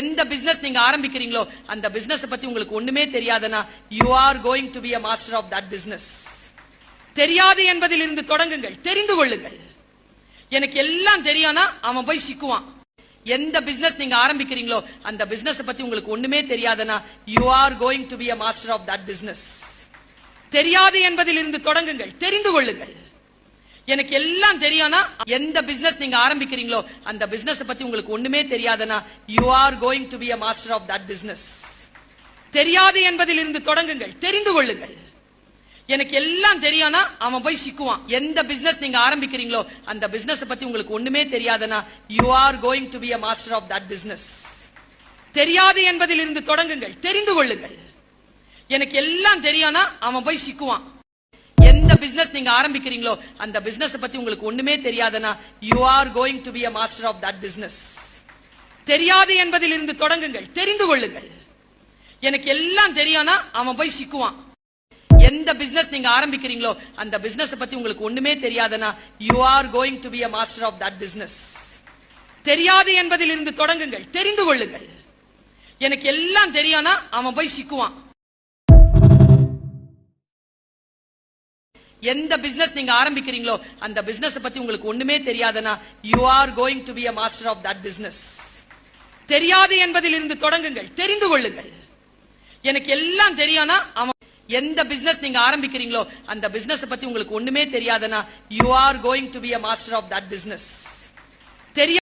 எந்த பிசினஸ் நீங்க ஆரம்பிக்கிறீங்களோ அந்த பிசினஸ் பத்தி உங்களுக்கு ஒண்ணுமே தெரியாதுன்னா you are going to be a master of that business. தெரியாது என்பதில் இருந்து தொடங்குங்கள், தெரிந்து கொள்ளுங்கள். எனக்கு எல்லாம் தெரியும்னா அவன் போய் சிக்குவான். எந்த பிசினஸ் நீங்க ஆரம்பிக்கிறீங்களோ அந்த பிசினஸ் பத்தி உங்களுக்கு ஒண்ணுமே தெரியாதுன்னா you are going to be a master of that business. தெரியாது என்பதில் இருந்து தொடங்குங்கள், தெரிந்து கொள்ளுங்கள். எனக்கு எல்லாம் தெரியும்னா எந்த பிசினஸ் நீங்க ஆரம்பிக்கிறீங்களோ அந்த பிசினஸ் பத்தி உங்களுக்கு ஒண்ணுமே தெரியாதுன்னா you are going to be a master of that business. தெரியாது என்பதில் இருந்து தொடங்குங்கள், தெரிந்து கொள்ளுங்கள். எனக்கு எல்லாம் தெரியும்னா அவன் போய் சிக்குவான். எந்த பிசினஸ் நீங்க ஆரம்பிக்கிறீங்களோ அந்த பிசினஸ் பத்தி உங்களுக்கு ஒண்ணுமே தெரியாதுன்னா you are going to be a master of that business. தெரியாது என்பதில் இருந்து தொடங்குங்கள், தெரிந்து கொள்ளுங்கள். எனக்கு எல்லாம் தெரியும்னா அவன் போய் சிக்குவான். எந்த பிசினஸ் நீங்க ஆரம்பிக்கிறீங்களோ அந்த பிசினஸ் பத்தி உங்களுக்கு ஒண்ணுமே தெரியாதுன்னா you are going to be a master of that business. தெரியாது என்பதில் இருந்து தொடங்குங்கள், தெரிந்து கொள்ளுங்கள். எனக்கு எல்லாம் தெரியும்னா அவன் போய் சிக்குவான். எந்த பிசினஸ் நீங்க ஆரம்பிக்கிறீங்களோ அந்த பிசினஸ் பத்தி உங்களுக்கு ஒண்ணுமே தெரியாதுன்னா you are going to be a master of that business. தெரியாது என்பதில் இருந்து தொடங்குங்கள், தெரிந்து கொள்ளுங்கள். எனக்கு எல்லாம் தெரியும்னா அவன் போய் சிக்குவான். எந்த பிசினஸ் நீங்க ஆரம்பிக்கிறீங்களோ அந்த பிசினஸ் பத்தி உங்களுக்கு ஒண்ணுமே தெரியாதுன்னா you are going to be a master of that business. தெரியாது என்பதில் இருந்து தொடங்குங்கள், தெரிந்து கொள்ளுங்கள். எனக்கு எல்லாம் தெரியும்னா அவன் எந்த பிசினஸ் நீங்க ஆரம்பிக்கிறீங்களோ அந்த பிசினஸ் பத்தி உங்களுக்கு ஒண்ணுமே தெரியாதுன்னா you are going to be a master of that business.